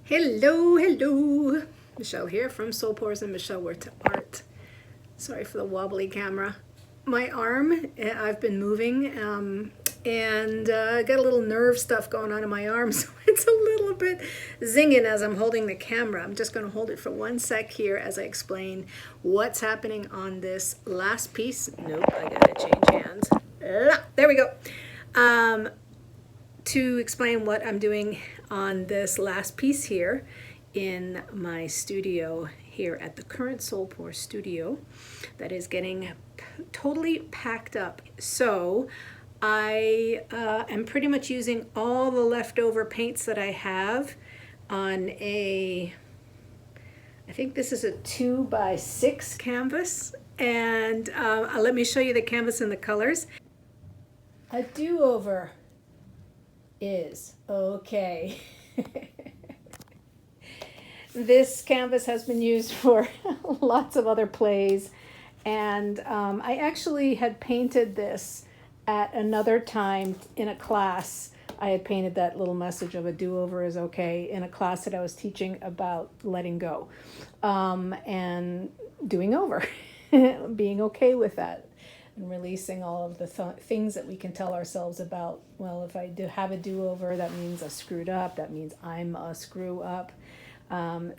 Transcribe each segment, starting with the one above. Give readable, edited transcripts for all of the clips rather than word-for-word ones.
Hello, hello. Michelle here from Soul Pours and Michelle Word to Art. Sorry for the wobbly camera. My arm, I've been moving and got a little nerve stuff going on in my arm, so it's a little bit zinging as I'm holding the camera. I'm just going to hold it for 1 sec here as I explain what's happening on this last piece. Nope, I got to change hands. There we go. To explain what I'm doing on this last piece here in my studio here at the current Soul Pour studio that is getting totally packed up. So I am pretty much using all the leftover paints that I have on I think this is a 2x6 canvas, and let me show you the canvas and the colors. A do-over is okay. This canvas has been used for lots of other plays, and I actually had painted this at another time in a class. I had painted that little message of a do-over is okay in a class that I was teaching about letting go and doing over, being okay with that. And releasing all of the things that we can tell ourselves about. Well, if I do have a do-over, that means I screwed up. That means I'm a screw up. And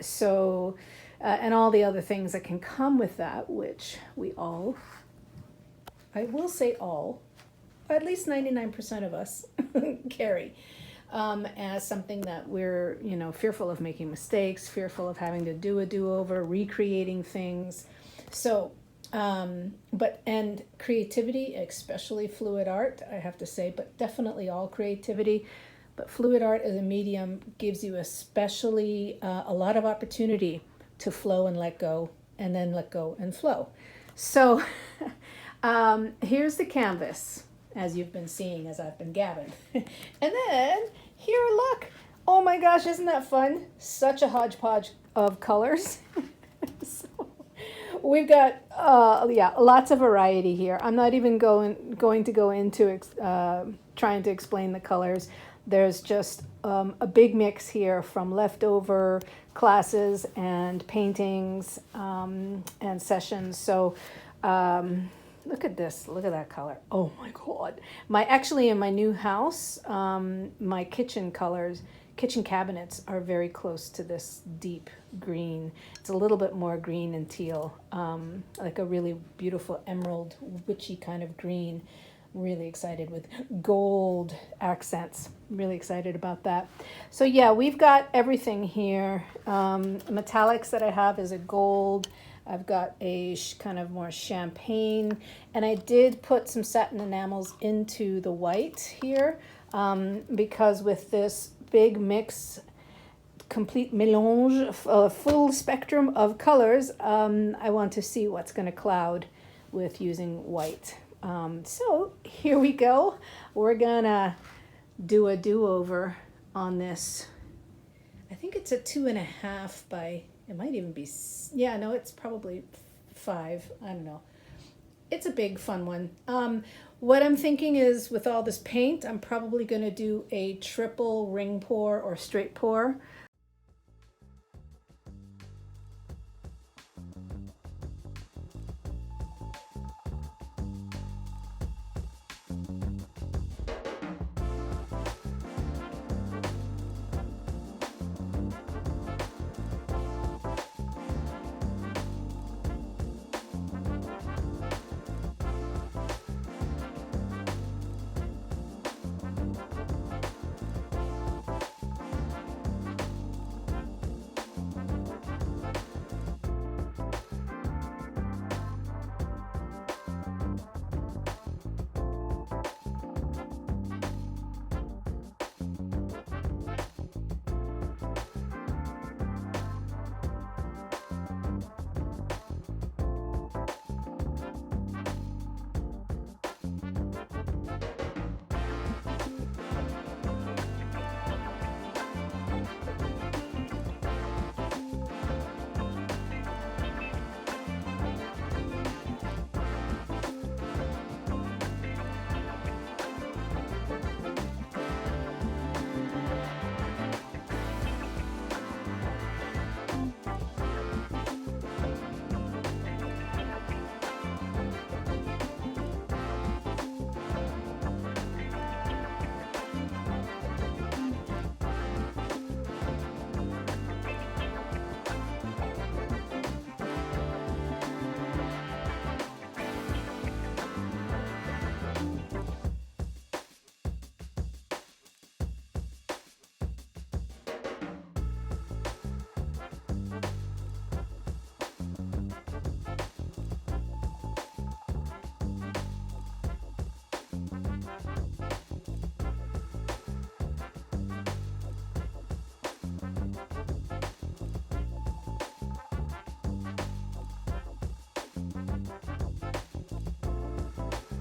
all the other things that can come with that, which we all, I will say all, at least 99% of us carry as something that we're, fearful of making mistakes, fearful of having to do a do-over, recreating things. So, and creativity, especially fluid art, I have to say, but definitely all creativity. But fluid art as a medium gives you especially a lot of opportunity to flow and let go, and then let go and flow. So here's the canvas, as you've been seeing as I've been gabbing. And then here, look. Oh my gosh, isn't that fun? Such a hodgepodge of colors. So, we've got, lots of variety here. I'm not even going to go into trying to explain the colors. There's just a big mix here from leftover classes and paintings and sessions. So look at this. Look at that color. Oh my God. Actually in my new house, my kitchen cabinets are very close to this deep green. It's a little bit more green and teal, like a really beautiful emerald, witchy kind of green. Really excited with gold accents. Really excited about that. So yeah, we've got everything here. Metallics that I have is a gold. I've got a kind of more champagne, and I did put some satin enamels into the white here because with this big mix, complete mélange, full spectrum of colors, I want to see what's going to cloud with using white. So here we go. We're gonna do a do-over on this. I think it's a 2.5 by, it might even be, no, it's probably 5. I don't know. It's a big fun one. What I'm thinking is with all this paint, I'm probably going to do a triple ring pour or straight pour.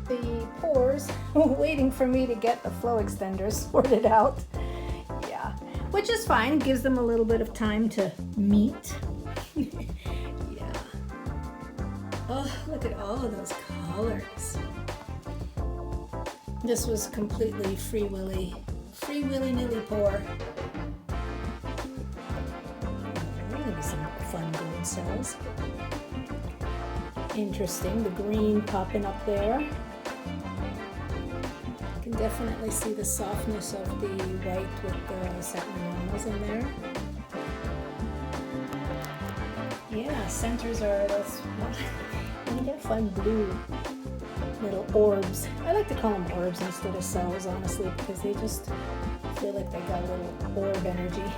the pores, waiting for me to get the flow extenders sorted out. Yeah, which is fine. It gives them a little bit of time to meet. Yeah. Oh, look at all of those colors. This was completely free willy nilly pour. Maybe some fun gold cells. Interesting, the green popping up there. You can definitely see the softness of the white with the satin enamels in there. Yeah, centers are those. You get fun blue little orbs. I like to call them orbs instead of cells, honestly, because they just feel like they got a little orb energy.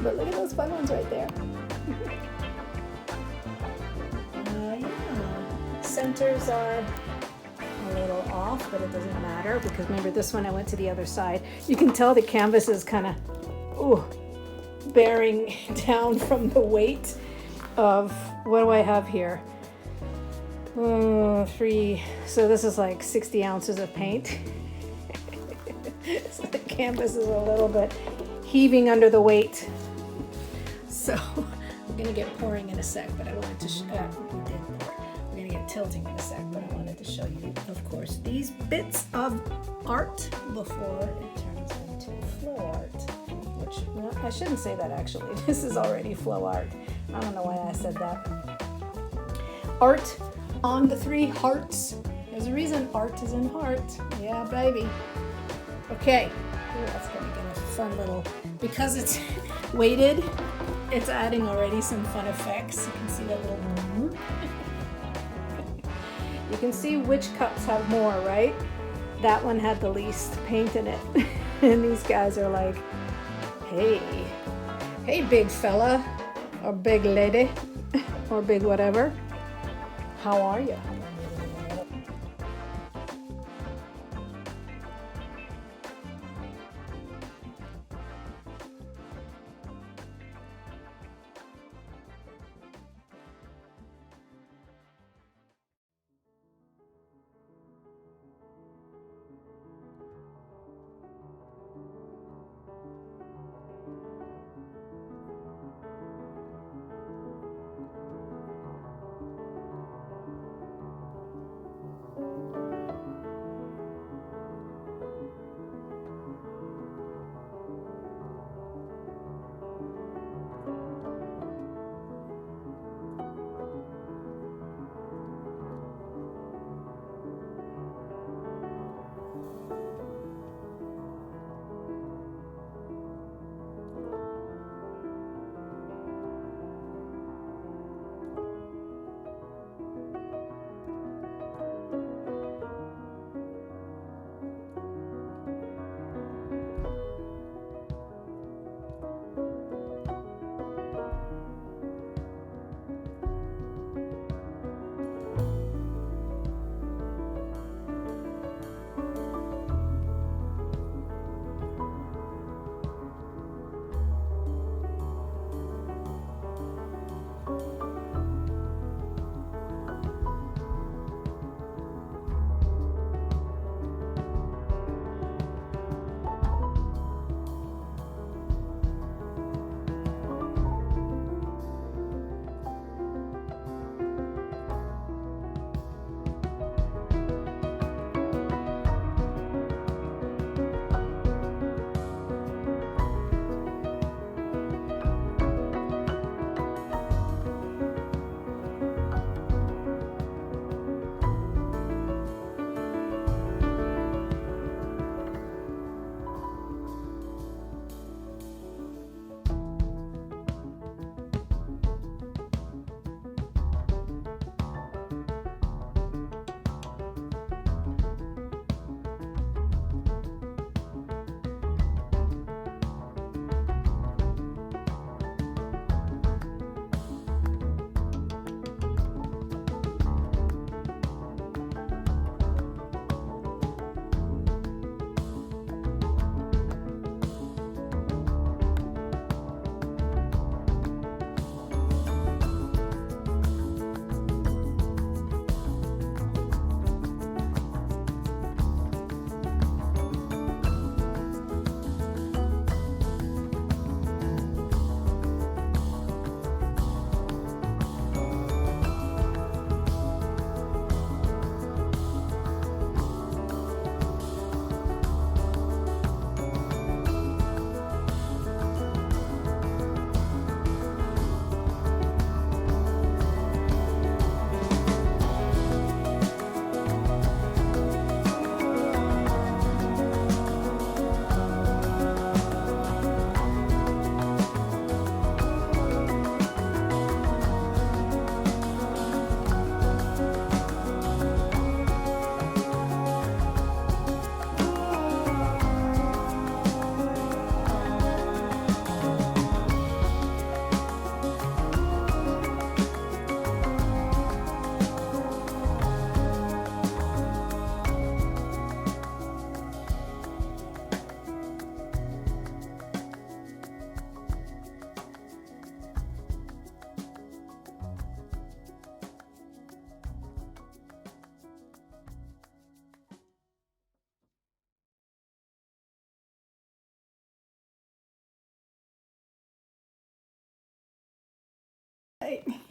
But look at those fun ones right there. Yeah, centers are a little off, but it doesn't matter because remember this one I went to the other side. You can tell the canvas is kind of bearing down from the weight of, what do I have here? 3, so this is like 60 ounces of paint. So the canvas is a little bit heaving under the weight. So we're gonna get pouring in a sec, but I wanted to we're gonna get tilting in a sec, but I wanted to show you, of course, these bits of art before it turns into flow art. Which, well, I shouldn't say that actually. This is already flow art. I don't know why I said that. Art on the 3 hearts. There's a reason art is in heart. Yeah, baby. Okay. Ooh, that's gonna give a fun little, because it's weighted, it's adding already some fun effects. You can see that little You can see which cups have more, right? That one had the least paint in it. And these guys are like, hey, big fella, or big lady, or big whatever. How are you?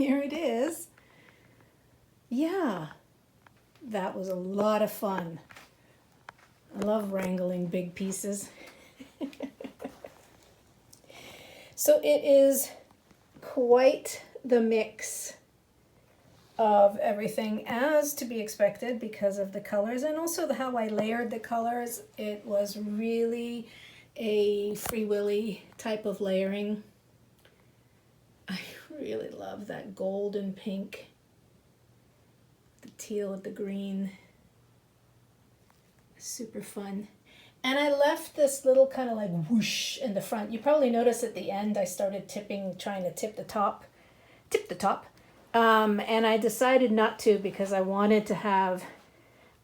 here it is. Yeah, that was a lot of fun. I love wrangling big pieces. So it is quite the mix of everything, as to be expected because of the colors and also how I layered the colors. It was really a Free Willy type of layering. I really love that gold and pink, the teal with the green. Super fun. And I left this little kind of like whoosh in the front. You probably noticed at the end I started trying to tip the top. And I decided not to because I wanted to have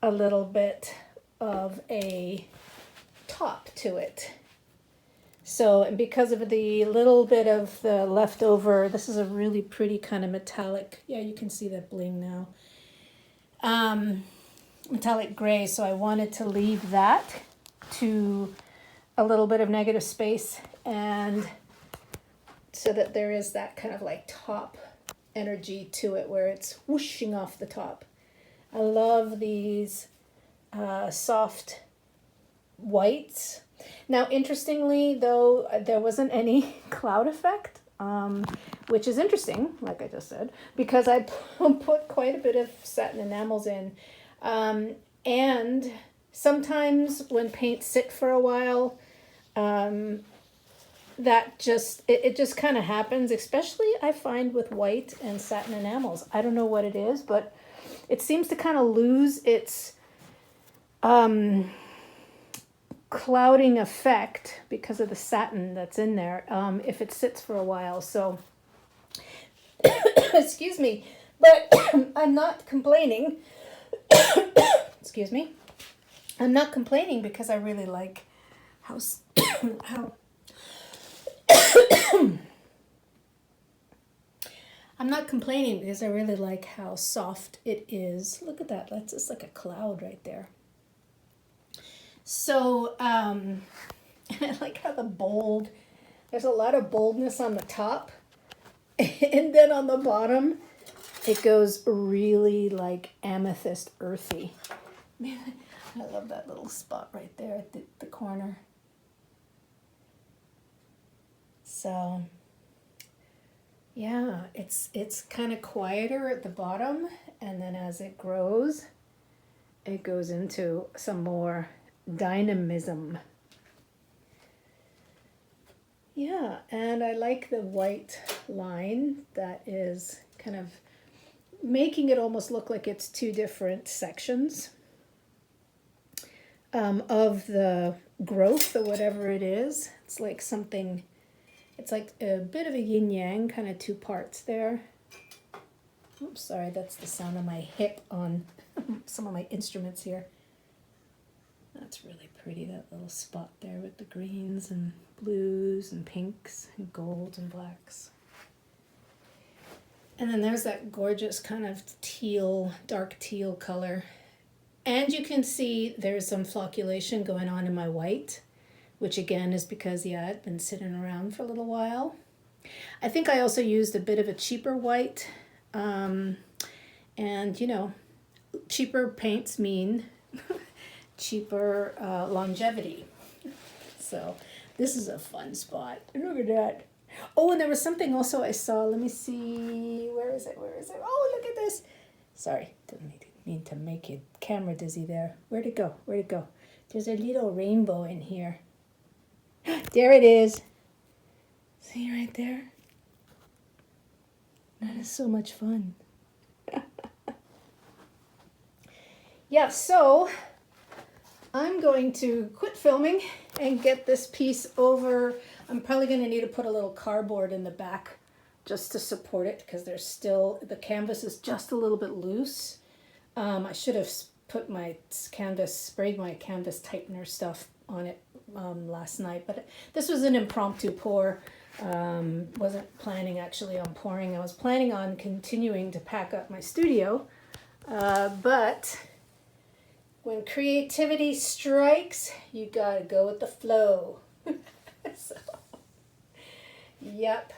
a little bit of a top to it. So, and because of the little bit of the leftover, this is a really pretty kind of metallic, yeah, you can see that bling now. Metallic gray, so I wanted to leave that to a little bit of negative space, and so that there is that kind of like top energy to it where it's whooshing off the top. I love these soft whites. Now, interestingly, though, there wasn't any cloud effect, which is interesting, like I just said, because I put quite a bit of satin enamels in. And sometimes when paints sit for a while, that just, it just kind of happens, especially I find with white and satin enamels. I don't know what it is, but it seems to kind of lose its clouding effect because of the satin that's in there if it sits for a while. So, excuse me, but I'm not complaining. Excuse me. I'm not complaining because I really like how I'm not complaining because I really like how soft it is. Look at that. That's just like a cloud right there. So, and I like how there's a lot of boldness on the top. And then on the bottom, it goes really like amethyst earthy. Man, I love that little spot right there at the corner. So, yeah, it's kind of quieter at the bottom, and then as it goes into some more dynamism. Yeah, and I like the white line that is kind of making it almost look like it's two different sections of the growth or whatever it is. It's like something, it's like a bit of a yin yang, kind of two parts there. Oops, sorry, that's the sound of my hip on some of my instruments here. That's really pretty, that little spot there with the greens and blues and pinks and golds and blacks. And then there's that gorgeous kind of teal, dark teal color. And you can see there's some flocculation going on in my white, which again is because, yeah, it's been sitting around for a little while. I think I also used a bit of a cheaper white. And, you know, cheaper paints mean cheaper longevity. So this is a fun spot. Look at that. Oh, and there was something also I saw. Let me see. Where is it? Oh, look at this. Sorry, didn't mean to make you camera dizzy there. Where'd it go? There's a little rainbow in here. There it is. See right there? That is so much fun. Yeah, so I'm going to quit filming and get this piece over. I'm probably going to need to put a little cardboard in the back just to support it because there's still, the canvas is just a little bit loose. I should have sprayed my canvas tightener stuff on it last night, but this was an impromptu pour. Wasn't planning actually on pouring. I was planning on continuing to pack up my studio, but when creativity strikes, you gotta go with the flow. So, yep.